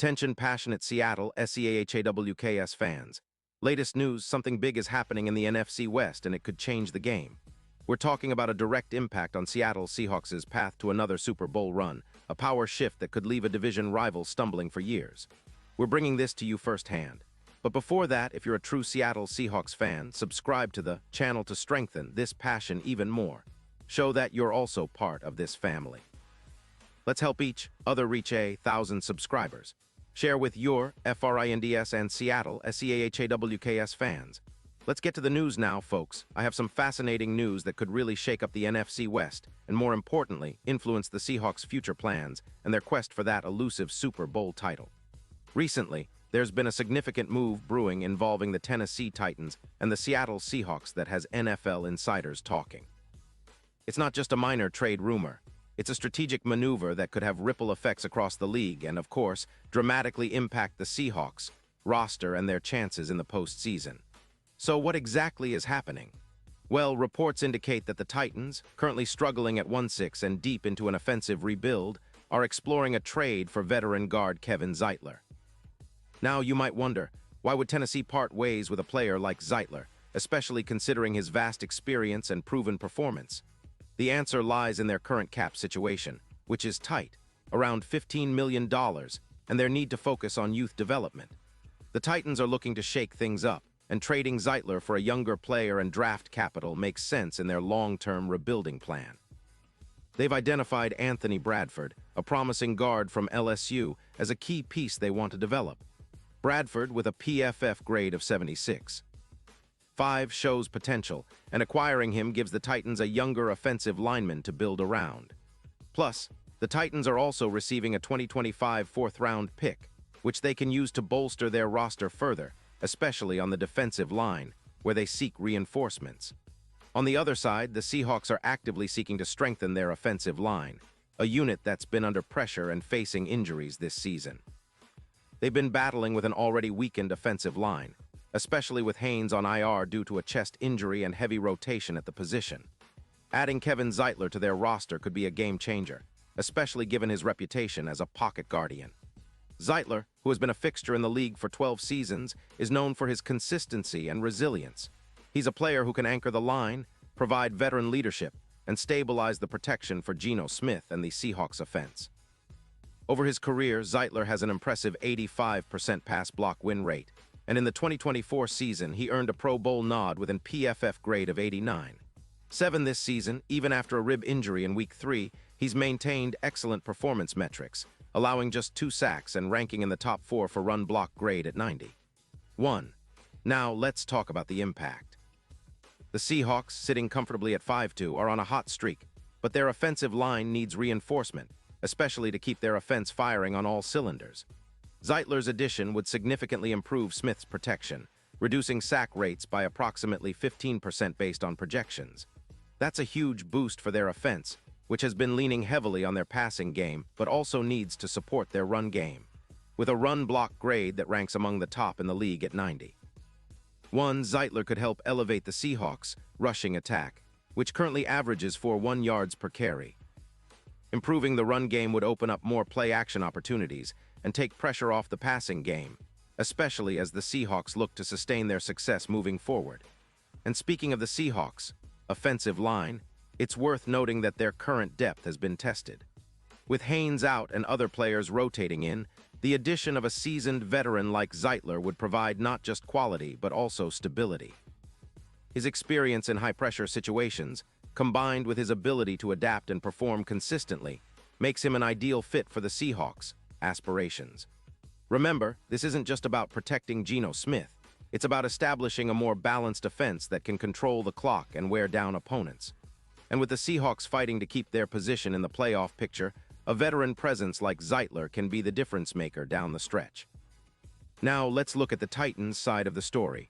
Attention passionate Seattle SEAHAWKS fans. Latest news, something big is happening in the NFC West and it could change the game. We're talking about a direct impact on Seattle Seahawks' path to another Super Bowl run, a power shift that could leave a division rival stumbling for years. We're bringing this to you firsthand. But before that, if you're a true Seattle Seahawks fan, subscribe to the channel to strengthen this passion even more. Show that you're also part of this family. Let's help each other reach 1,000 subscribers. Share with your FRINDS and Seattle SEAHAWKS fans. Let's get to the news now, folks. I have some fascinating news that could really shake up the NFC West and, more importantly, influence the Seahawks' future plans and their quest for that elusive Super Bowl title. Recently, there's been a significant move brewing involving the Tennessee Titans and the Seattle Seahawks that has NFL insiders talking. It's not just a minor trade rumor. It's a strategic maneuver that could have ripple effects across the league and, of course, dramatically impact the Seahawks roster and their chances in the postseason. So what exactly is happening? Well, reports indicate that the Titans, currently struggling at 1-6 and deep into an offensive rebuild, are exploring a trade for veteran guard Kevin Zeitler. Now, you might wonder, why would Tennessee part ways with a player like Zeitler, especially considering his vast experience and proven performance? The answer lies in their current cap situation, which is tight, around $15 million, and their need to focus on youth development. The Titans are looking to shake things up, and trading Zeitler for a younger player and draft capital makes sense in their long-term rebuilding plan. They've identified Anthony Bradford, a promising guard from LSU, as a key piece they want to develop. Bradford with a PFF grade of 76. 5 shows potential, and acquiring him gives the Titans a younger offensive lineman to build around. Plus, the Titans are also receiving a 2025 fourth-round pick, which they can use to bolster their roster further, especially on the defensive line, where they seek reinforcements. On the other side, the Seahawks are actively seeking to strengthen their offensive line, a unit that's been under pressure and facing injuries this season. They've been battling with an already weakened offensive line, especially with Haynes on IR due to a chest injury and heavy rotation at the position. Adding Kevin Zeitler to their roster could be a game-changer, especially given his reputation as a pocket guardian. Zeitler, who has been a fixture in the league for 12 seasons, is known for his consistency and resilience. He's a player who can anchor the line, provide veteran leadership, and stabilize the protection for Geno Smith and the Seahawks offense. Over his career, Zeitler has an impressive 85% pass block win rate, and in the 2024 season, he earned a Pro Bowl nod with an PFF grade of 89. 7 this season, even after a rib injury in Week 3, he's maintained excellent performance metrics, allowing just 2 sacks and ranking in the top 4 for run block grade at 90. 1. Now, let's talk about the impact. The Seahawks, sitting comfortably at 5-2, are on a hot streak, but their offensive line needs reinforcement, especially to keep their offense firing on all cylinders. Zeitler's addition would significantly improve Smith's protection, reducing sack rates by approximately 15% based on projections. That's a huge boost for their offense, which has been leaning heavily on their passing game but also needs to support their run game, with a run block grade that ranks among the top in the league at 90. 1. Zeitler could help elevate the Seahawks' rushing attack, which currently averages for 1 yards per carry. Improving the run game would open up more play-action opportunities and take pressure off the passing game, especially as the Seahawks look to sustain their success moving forward. And speaking of the Seahawks' offensive line, it's worth noting that their current depth has been tested. With Haynes out and other players rotating in, the addition of a seasoned veteran like Zeitler would provide not just quality but also stability. His experience in high-pressure situations, combined with his ability to adapt and perform consistently, makes him an ideal fit for the Seahawks' aspirations. Remember, this isn't just about protecting Geno Smith. It's about establishing a more balanced offense that can control the clock and wear down opponents. And with the Seahawks fighting to keep their position in the playoff picture, a veteran presence like Zeitler can be the difference maker down the stretch. Now, let's look at the Titans' side of the story.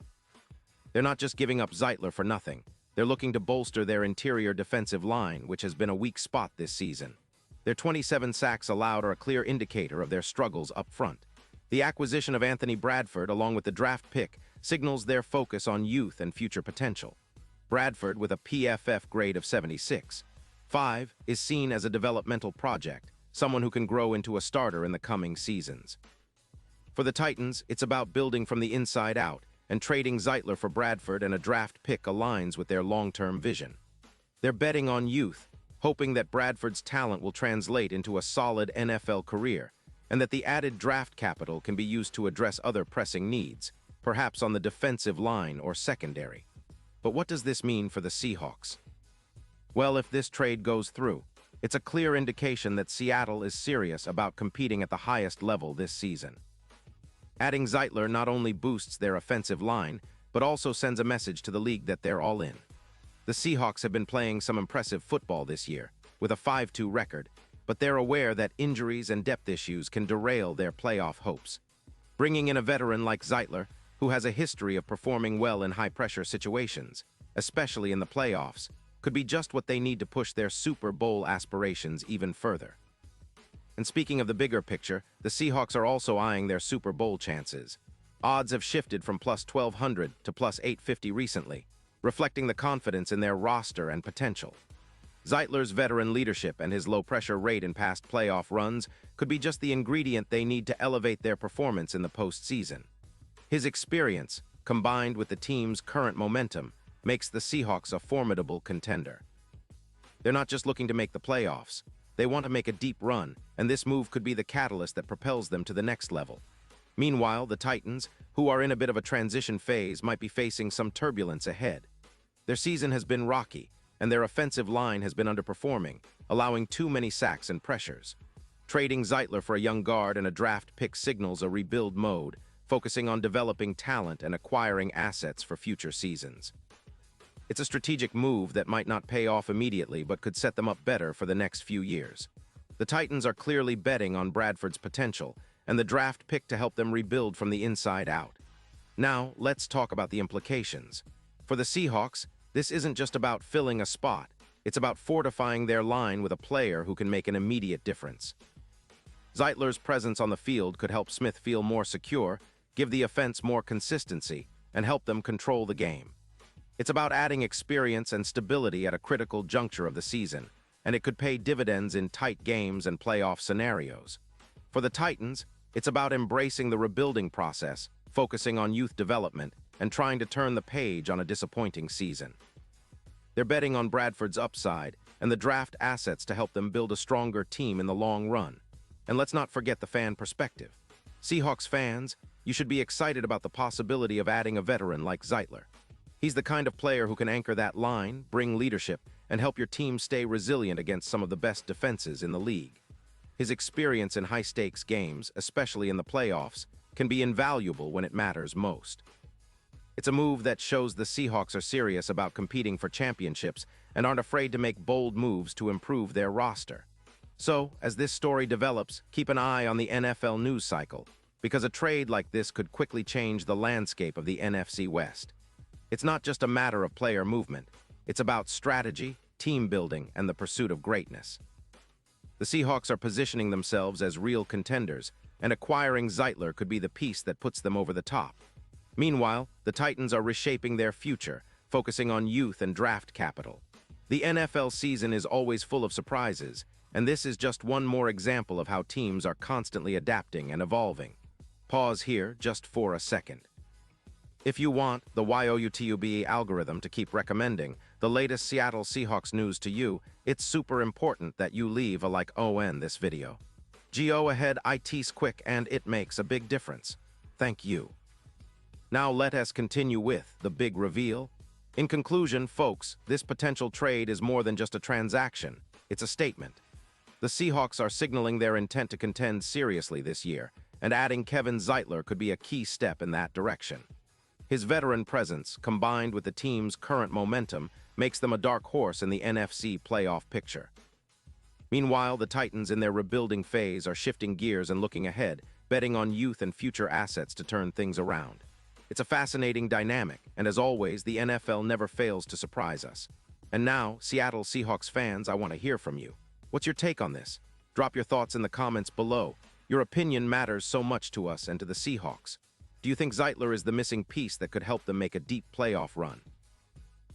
They're not just giving up Zeitler for nothing. They're looking to bolster their interior defensive line, which has been a weak spot this season. Their 27 sacks allowed are a clear indicator of their struggles up front. The acquisition of Anthony Bradford, along with the draft pick, signals their focus on youth and future potential. Bradford, with a PFF grade of 76. 5, is seen as a developmental project, someone who can grow into a starter in the coming seasons. For the Titans, it's about building from the inside out, and trading Zeitler for Bradford and a draft pick aligns with their long-term vision. They're betting on youth, hoping that Bradford's talent will translate into a solid NFL career, and that the added draft capital can be used to address other pressing needs, perhaps on the defensive line or secondary. But what does this mean for the Seahawks? Well, if this trade goes through, it's a clear indication that Seattle is serious about competing at the highest level this season. Adding Zeitler not only boosts their offensive line, but also sends a message to the league that they're all in. The Seahawks have been playing some impressive football this year, with a 5-2 record, but they're aware that injuries and depth issues can derail their playoff hopes. Bringing in a veteran like Zeitler, who has a history of performing well in high-pressure situations, especially in the playoffs, could be just what they need to push their Super Bowl aspirations even further. And speaking of the bigger picture, the Seahawks are also eyeing their Super Bowl chances. Odds have shifted from plus 1,200 to plus 850 recently, reflecting the confidence in their roster and potential. Zeitler's veteran leadership and his low-pressure rate in past playoff runs could be just the ingredient they need to elevate their performance in the postseason. His experience, combined with the team's current momentum, makes the Seahawks a formidable contender. They're not just looking to make the playoffs. They want to make a deep run, and this move could be the catalyst that propels them to the next level. Meanwhile, the Titans, who are in a bit of a transition phase, might be facing some turbulence ahead. Their season has been rocky, and their offensive line has been underperforming, allowing too many sacks and pressures. Trading Zeitler for a young guard and a draft pick signals a rebuild mode, focusing on developing talent and acquiring assets for future seasons. It's a strategic move that might not pay off immediately but could set them up better for the next few years. The Titans are clearly betting on Bradford's potential and the draft pick to help them rebuild from the inside out. Now, let's talk about the implications. For the Seahawks, this isn't just about filling a spot. It's about fortifying their line with a player who can make an immediate difference. Zeitler's presence on the field could help Smith feel more secure, give the offense more consistency, and help them control the game. It's about adding experience and stability at a critical juncture of the season, and it could pay dividends in tight games and playoff scenarios. For the Titans, it's about embracing the rebuilding process, focusing on youth development, and trying to turn the page on a disappointing season. They're betting on Bradford's upside and the draft assets to help them build a stronger team in the long run. And let's not forget the fan perspective. Seahawks fans, you should be excited about the possibility of adding a veteran like Zeitler. He's the kind of player who can anchor that line, bring leadership, and help your team stay resilient against some of the best defenses in the league. His experience in high-stakes games, especially in the playoffs, can be invaluable when it matters most. It's a move that shows the Seahawks are serious about competing for championships and aren't afraid to make bold moves to improve their roster. So, as this story develops, keep an eye on the NFL news cycle, because a trade like this could quickly change the landscape of the NFC West. It's not just a matter of player movement. It's about strategy, team building, and the pursuit of greatness. The Seahawks are positioning themselves as real contenders, and acquiring Zeitler could be the piece that puts them over the top. Meanwhile, the Titans are reshaping their future, focusing on youth and draft capital. The NFL season is always full of surprises, and this is just one more example of how teams are constantly adapting and evolving. Pause here just for a second. If you want the YouTube algorithm to keep recommending the latest Seattle Seahawks news to you, it's super important that you leave a like on this video. Go ahead, it's quick and it makes a big difference. Thank you. Now let us continue with the big reveal. In conclusion, folks, this potential trade is more than just a transaction. It's a statement. The Seahawks are signaling their intent to contend seriously this year, and adding Kevin Zeitler could be a key step in that direction. His veteran presence, combined with the team's current momentum, makes them a dark horse in the NFC playoff picture. Meanwhile, the Titans in their rebuilding phase are shifting gears and looking ahead, betting on youth and future assets to turn things around. It's a fascinating dynamic, and as always, the NFL never fails to surprise us. And now, Seattle Seahawks fans, I want to hear from you. What's your take on this? Drop your thoughts in the comments below. Your opinion matters so much to us and to the Seahawks. Do you think Zeitler is the missing piece that could help them make a deep playoff run?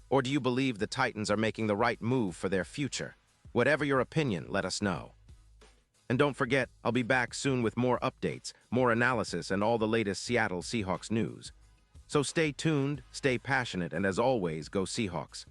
Or do you believe the Titans are making the right move for their future? Whatever your opinion, let us know. And don't forget, I'll be back soon with more updates, more analysis, and all the latest Seattle Seahawks news. So stay tuned, stay passionate, and as always, go Seahawks.